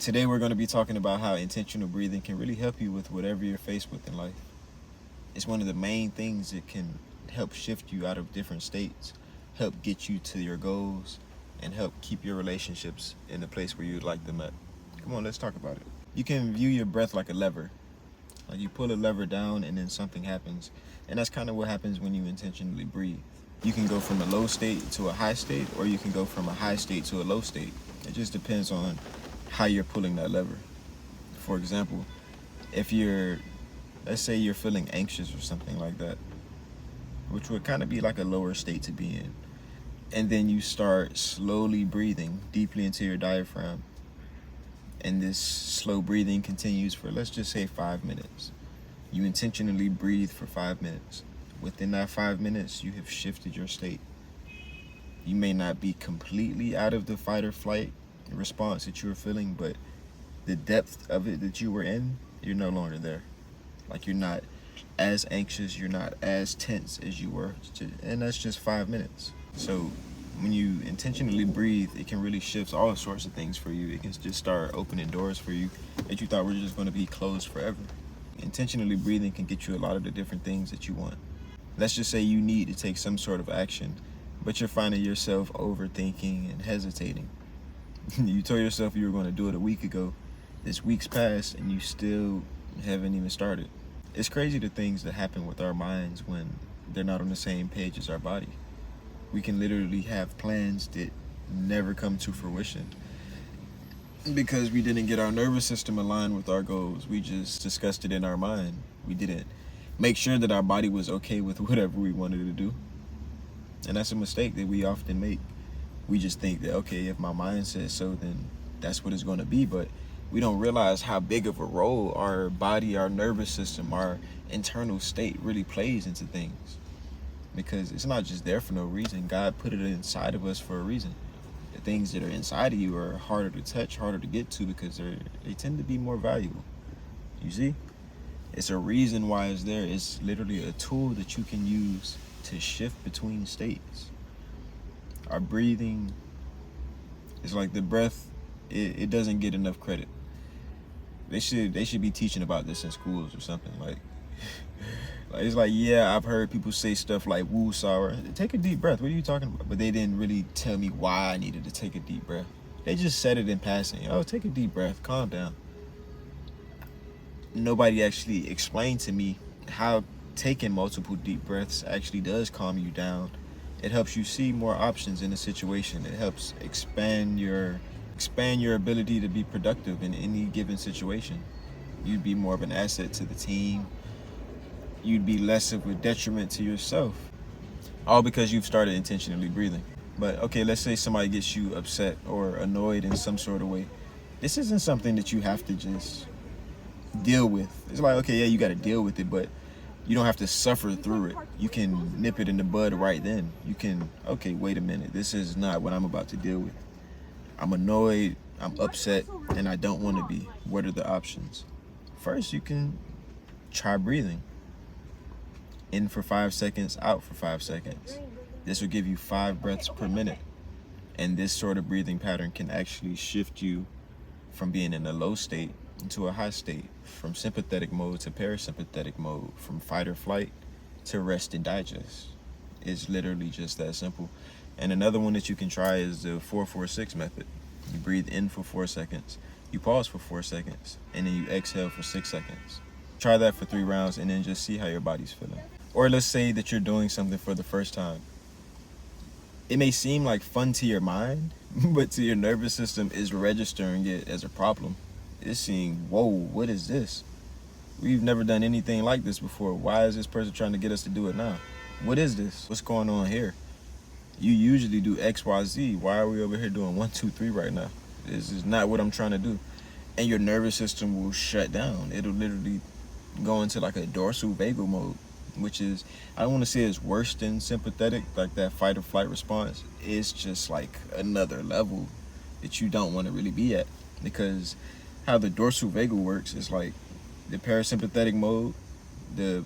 Today we're going to be talking about how intentional breathing can really help you with whatever you're faced with in life. It's one of the main things that can help shift you out of different states, help get you to your goals, and help keep your relationships in the place where you'd like them at. Come on, let's talk about it. You can view your breath like a lever. Like you pull a lever down and then something happens. And that's kind of what happens when you intentionally breathe. You can go from a low state to a high state, or you can go from a high state to a low state. It just depends on how you're pulling that lever. For example, if let's say you're feeling anxious or something like that, which would kind of be like a lower state to be in, and then you start slowly breathing deeply into your diaphragm, and this slow breathing continues for, let's just say, 5 minutes. You intentionally breathe for 5 minutes. Within that 5 minutes, you have shifted your state. You may not be completely out of the fight or flight response that you were feeling, but the depth of it that you were in, you're no longer there. Like you're not as anxious, you're not as tense as you were, and that's just 5 minutes. So when you intentionally breathe, it can really shift all sorts of things for you. It can just start opening doors for you that you thought were just going to be closed forever. Intentionally breathing can get you a lot of the different things that you want. Let's just say you need to take some sort of action, but you're finding yourself overthinking and hesitating. You told yourself you were going to do it a week ago. This week's passed and you still haven't even started. It's crazy the things that happen with our minds when they're not on the same page as our body. We can literally have plans that never come to fruition because we didn't get our nervous system aligned with our goals. We just discussed it in our mind. We didn't make sure that our body was okay with whatever we wanted to do. And that's a mistake that we often make. We just think that, okay, if my mind says so, then that's what it's going to be. But we don't realize how big of a role our body, our nervous system, our internal state really plays into things. Because it's not just there for no reason. God put it inside of us for a reason. The things that are inside of you are harder to touch, harder to get to, because they tend to be more valuable. You see? It's a reason why it's there. It's literally a tool that you can use to shift between states. Our breathing is like the breath. It doesn't get enough credit. They should be teaching about this in schools or something. Like it's like, yeah, I've heard people say stuff like woo sour. Take a deep breath. What are you talking about? But they didn't really tell me why I needed to take a deep breath. They just said it in passing. Oh, take a deep breath. Calm down. Nobody actually explained to me how taking multiple deep breaths actually does calm you down. It helps you see more options in a situation. It helps expand your ability to be productive in any given situation. You'd be more of an asset to the team. You'd be less of a detriment to yourself. All because you've started intentionally breathing. But okay, let's say somebody gets you upset or annoyed in some sort of way. This isn't something that you have to just deal with. It's like, okay, yeah, you got to deal with it, but you don't have to suffer through it. You can nip it in the bud right then. You can, okay, wait a minute. This is not what I'm about to deal with. I'm annoyed, I'm upset, and I don't want to be. What are the options? First, you can try breathing. In for 5 seconds, out for 5 seconds. This will give you 5 breaths per minute. And this sort of breathing pattern can actually shift you from being in a low state into a high state, from sympathetic mode to parasympathetic mode, from fight or flight to rest and digest. It's literally just that simple. And another one that you can try is the 4-4-6 method. You breathe in for 4 seconds, you pause for 4 seconds, and then you exhale for 6 seconds. Try that for 3 rounds and then just see how your body's feeling. Or let's say that you're doing something for the first time. It may seem like fun to your mind, but to your nervous system is registering it as a problem. It's seeing, whoa, what is this? We've never done anything like this before. Why is this person trying to get us to do it now? What is this? What's going on here? You usually do X, Y, Z. Why are we over here doing 1, 2, 3 right now? This is not what I'm trying to do. And your nervous system will shut down. It'll literally go into like a dorsal vagal mode, which is, I don't want to say it's worse than sympathetic, like that fight or flight response. It's just like another level that you don't want to really be at, because how the dorsal vagal works is like the parasympathetic mode. The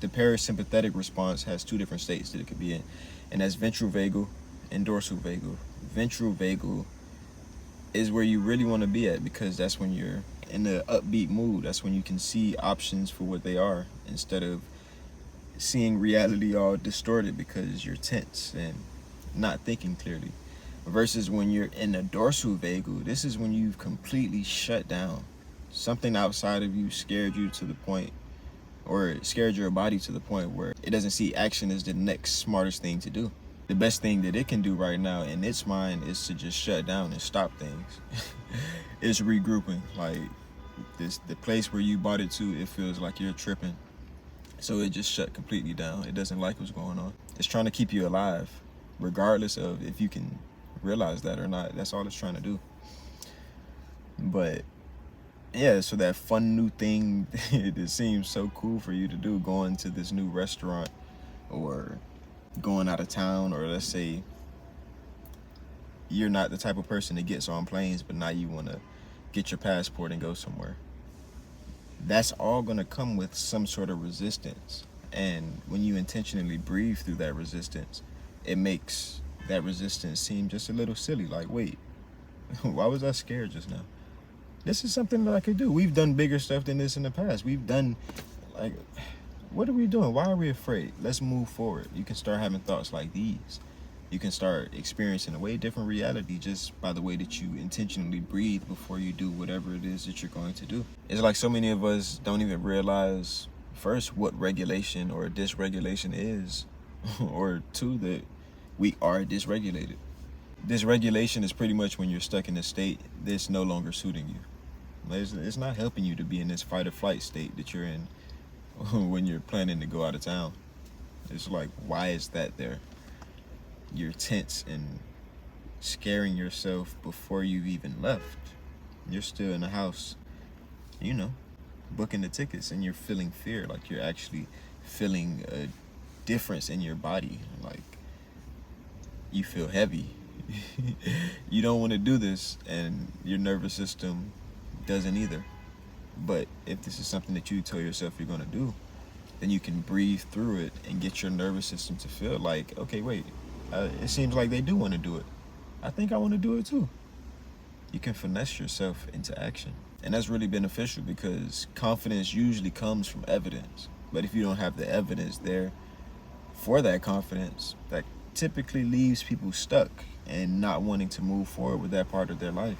parasympathetic response has 2 different states that it could be in, and that's ventral vagal and dorsal vagal. Ventral vagal is where you really want to be at, because that's when you're in the upbeat mood. That's when you can see options for what they are, instead of seeing reality all distorted because you're tense and not thinking clearly. Versus when you're in the dorsal vagal, this is when you've completely shut down. Something outside of you scared you to the point, or it scared your body to the point where it doesn't see action as the next smartest thing to do. The best thing that it can do right now in its mind is to just shut down and stop things. It's regrouping. Like the place where you bought it to, it feels like you're tripping. So it just shut completely down. It doesn't like what's going on. It's trying to keep you alive, regardless of if you can realize that or not. That's all it's trying to do. But yeah, so that fun new thing, it seems so cool for you to do, going to this new restaurant or going out of town, or let's say you're not the type of person that gets on planes, but now you want to get your passport and go somewhere. That's all going to come with some sort of resistance. And when you intentionally breathe through that resistance, it makes that resistance seem just a little silly. Like, wait, why was I scared just now? This is something that I could do. We've done bigger stuff than this in the past. We've done, like, what are we doing? Why are we afraid? Let's move forward. You can start having thoughts like these. You can start experiencing a way different reality just by the way that you intentionally breathe before you do whatever it is that you're going to do. It's like so many of us don't even realize, first, what regulation or dysregulation is, or two, that we are dysregulated. Dysregulation is pretty much when you're stuck in a state that's no longer suiting you. It's not helping you to be in this fight or flight state that you're in when you're planning to go out of town. It's like, why is that there? You're tense and scaring yourself before you've even left. You're still in the house, booking the tickets, and you're feeling fear. Like, you're actually feeling a difference in your body. Like, you feel heavy. You don't want to do this, and your nervous system doesn't either. But if this is something that you tell yourself you're going to do, then you can breathe through it and get your nervous system to feel like, okay, wait, it seems like they do want to do it. I think I want to do it too. You can finesse yourself into action. And that's really beneficial, because confidence usually comes from evidence. But if you don't have the evidence there for that confidence, that typically leaves people stuck and not wanting to move forward with that part of their life.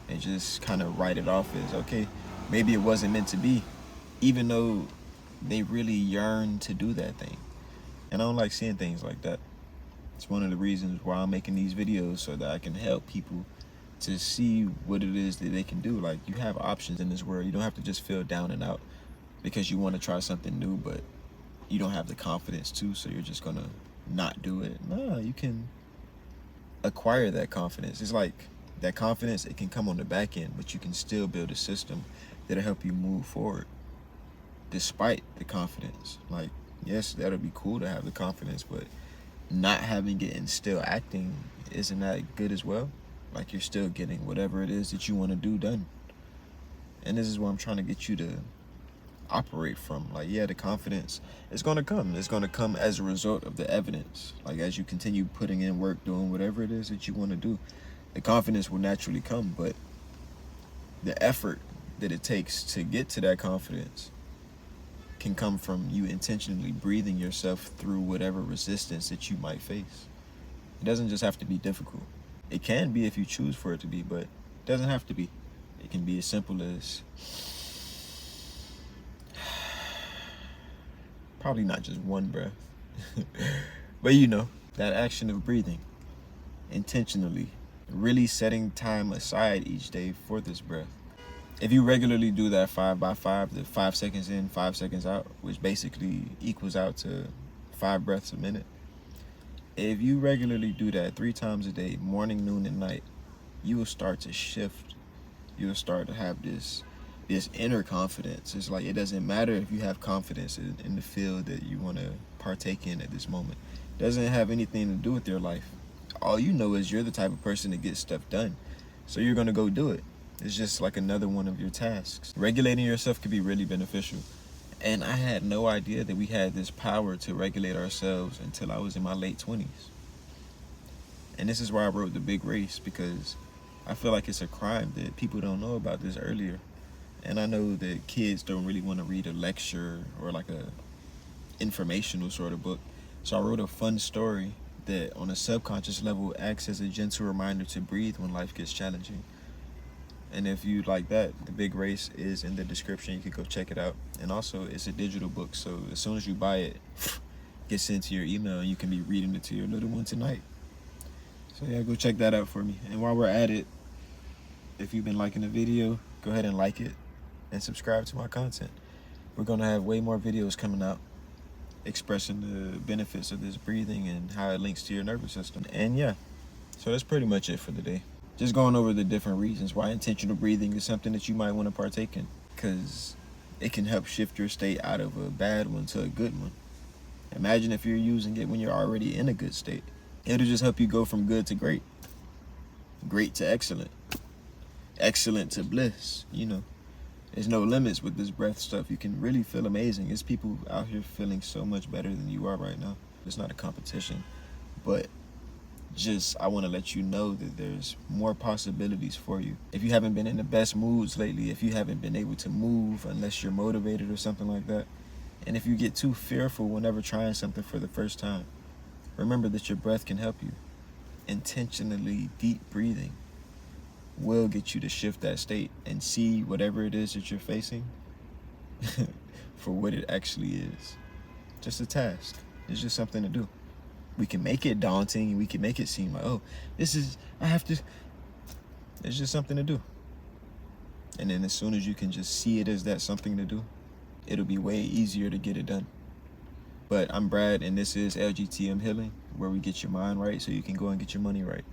And just kind of write it off as, okay, maybe it wasn't meant to be, even though they really yearn to do that thing. And I don't like seeing things like that. It's one of the reasons why I'm making these videos, so that I can help people to see what it is that they can do. Like, you have options in this world. You don't have to just feel down and out because you want to try something new, but you don't have the confidence to, so you're just going to not do it. No, you can acquire that confidence. It's like that confidence, it can come on the back end, but you can still build a system that'll help you move forward despite the confidence. Like, yes, that'll be cool to have the confidence, but not having it and still acting, isn't that good as well? Like, you're still getting whatever it is that you want to do done. And this is what I'm trying to get you to operate from. Like, yeah, the confidence is going to come. It's going to come as a result of the evidence. Like, as you continue putting in work, doing whatever it is that you want to do, the confidence will naturally come. But the effort that it takes to get to that confidence can come from you intentionally breathing yourself through whatever resistance that you might face. It doesn't just have to be difficult. It can be if you choose for it to be, but it doesn't have to be. It can be as simple as probably not just one breath, but that action of breathing intentionally, really setting time aside each day for this breath. If you regularly do that 5 by 5, the 5 seconds in, 5 seconds out, which basically equals out to 5 breaths a minute. If you regularly do that 3 times a day, morning, noon, and night, you will start to shift. You'll start to have this inner confidence. It's like, it doesn't matter if you have confidence in the field that you want to partake in at this moment. It doesn't have anything to do with your life. All you know is you're the type of person that gets stuff done. So you're going to go do it. It's just like another one of your tasks. Regulating yourself can be really beneficial. And I had no idea that we had this power to regulate ourselves until I was in my late 20s. And this is why I wrote The Big Race, because I feel like it's a crime that people don't know about this earlier. And I know that kids don't really want to read a lecture or like a informational sort of book. So I wrote a fun story that on a subconscious level acts as a gentle reminder to breathe when life gets challenging. And if you like that, The Big Race is in the description. You can go check it out. And also, it's a digital book, so as soon as you buy it, it gets sent to your email, and you can be reading it to your little one tonight. So yeah, go check that out for me. And while we're at it, if you've been liking the video, go ahead and like it and subscribe to my content. We're gonna have way more videos coming out expressing the benefits of this breathing and how it links to your nervous system. And yeah, so that's pretty much it for the day. Just going over the different reasons why intentional breathing is something that you might want to partake in, because it can help shift your state out of a bad one to a good one. Imagine if you're using it when you're already in a good state. It'll just help you go from good to great, great to excellent, excellent to bliss. You know, there's no limits with this breath stuff. You can really feel amazing. There's people out here feeling so much better than you are right now. It's not a competition, but just I want to let you know that there's more possibilities for you. If you haven't been in the best moods lately, if you haven't been able to move unless you're motivated or something like that, and if you get too fearful whenever trying something for the first time, remember that your breath can help you. Intentionally deep breathing will get you to shift that state and see whatever it is that you're facing for what it actually is. Just a task. It's just something to do. We can make it daunting. We can make it seem like, oh, it's just something to do. And then as soon as you can just see it as that something to do, it'll be way easier to get it done. But I'm Brad, and this is LGTM Healing, where we get your mind right so you can go and get your money right.